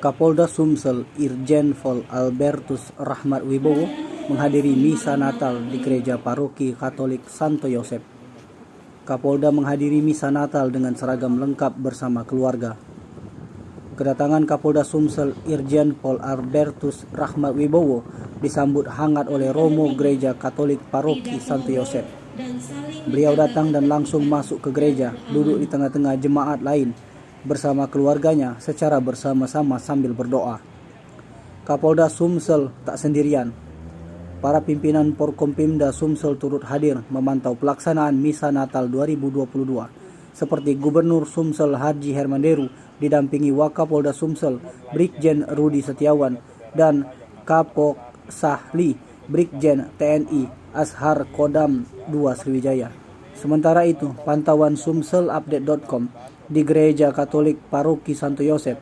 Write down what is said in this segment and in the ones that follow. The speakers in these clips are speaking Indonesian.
Kapolda Sumsel Irjen Pol Albertus Rahmat Wibowo menghadiri misa Natal di Gereja Paroki Katolik Santo Yosep. Kapolda menghadiri misa Natal dengan seragam lengkap bersama keluarga. Kedatangan Kapolda Sumsel Irjen Pol Albertus Rahmat Wibowo disambut hangat oleh Romo Gereja Katolik Paroki Santo Yosep. Beliau datang dan langsung masuk ke gereja, duduk di tengah-tengah jemaat lain bersama keluarganya secara bersama-sama sambil berdoa. Kapolda Sumsel tak sendirian. Para pimpinan Porkompimda Sumsel turut hadir memantau pelaksanaan Misa Natal 2022 seperti Gubernur Sumsel Haji Hermanderu didampingi Wakapolda Sumsel Brigjen Rudi Setiawan dan Kapok Sahli Brigjen TNI Ashar Kodam 2 Sriwijaya. Sementara itu, pantauan sumselupdate.com di Gereja Katolik Paroki Santo Yosep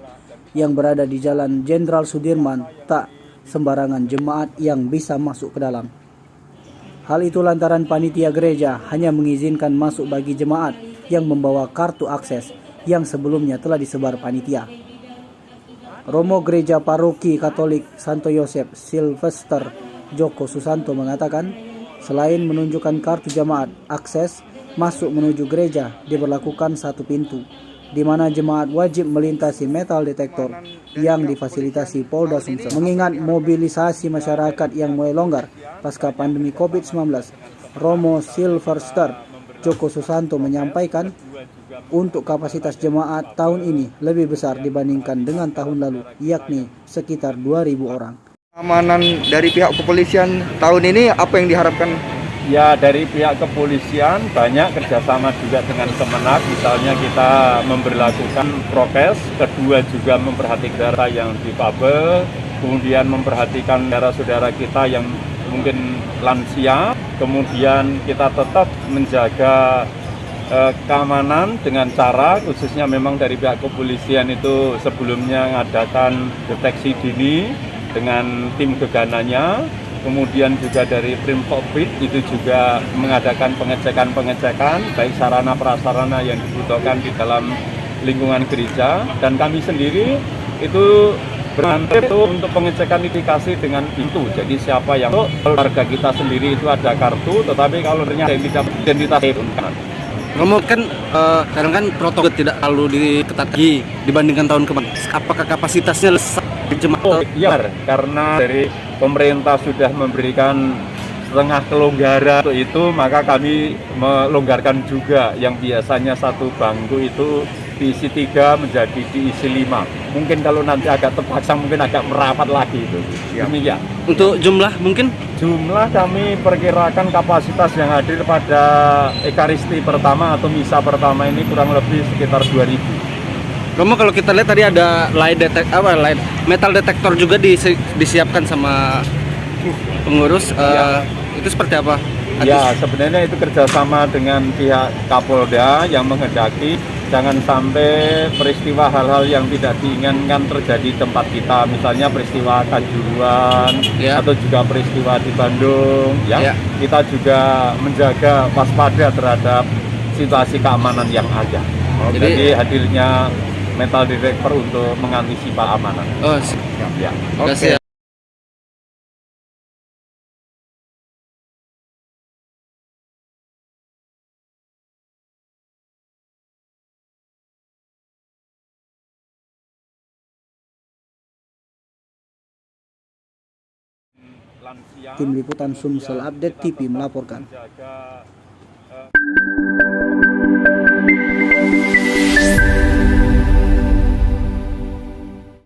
yang berada di Jalan Jenderal Sudirman tak sembarangan jemaat yang bisa masuk ke dalam. Hal itu lantaran panitia gereja hanya mengizinkan masuk bagi jemaat yang membawa kartu akses yang sebelumnya telah disebar panitia. Romo Gereja Paroki Katolik Santo Yosep Sylvester Joko Susanto mengatakan, selain menunjukkan kartu jemaat, akses masuk menuju gereja diberlakukan satu pintu, di mana jemaat wajib melintasi metal detektor yang difasilitasi Polda Sumsel. Mengingat mobilisasi masyarakat yang mulai longgar pasca pandemi COVID-19, Romo Sylvester Joko Susanto menyampaikan untuk kapasitas jemaat tahun ini lebih besar dibandingkan dengan tahun lalu, yakni sekitar 2.000 orang. Keamanan dari pihak kepolisian tahun ini apa yang diharapkan? Ya, dari pihak kepolisian banyak kerjasama juga dengan Kemenak, misalnya kita memberlakukan prokes, kedua juga memperhatikan daerah yang difabel, kemudian memperhatikan saudara-saudara kita yang mungkin lansia, kemudian kita tetap menjaga keamanan dengan cara khususnya memang dari pihak kepolisian itu sebelumnya mengadakan deteksi dini dengan tim gegananya. Kemudian juga dari Primkopid itu juga mengadakan pengecekan baik sarana prasarana yang dibutuhkan di dalam lingkungan gereja, dan kami sendiri itu berantep untuk pengecekan indikasi dengan pintu. Jadi siapa yang warga kita sendiri itu ada kartu, tetapi kalau ternyata identitas itu Romo kan kadang kan protokol tidak terlalu diketatkan dibandingkan tahun kemarin. Apakah kapasitasnya jemaat? Oh iya, karena dari pemerintah sudah memberikan setengah kelonggaran itu, maka kami melonggarkan juga yang biasanya satu bangku itu diisi 3 menjadi diisi 5. Mungkin kalau nanti agak terpaksa mungkin agak merapat lagi itu. Demikian. Untuk jumlah mungkin? Jumlah kami perkirakan kapasitas yang hadir pada Ekaristi pertama atau Misa pertama ini kurang lebih sekitar 2.000. Romo, kalau kita lihat tadi ada metal detektor juga disiapkan sama pengurus. Itu seperti apa? Ya, sebenarnya itu kerjasama dengan pihak Kapolda yang menghendaki jangan sampai peristiwa hal-hal yang tidak diinginkan terjadi di tempat kita, misalnya peristiwa Kanjuruhan atau juga peristiwa di Bandung. Kita juga menjaga waspada terhadap situasi keamanan yang ada. Jadi hadirnya metal detector untuk mengantisipasi keamanan. Oh, ya. Oke. Tim Liputan Sumsel Update TV melaporkan.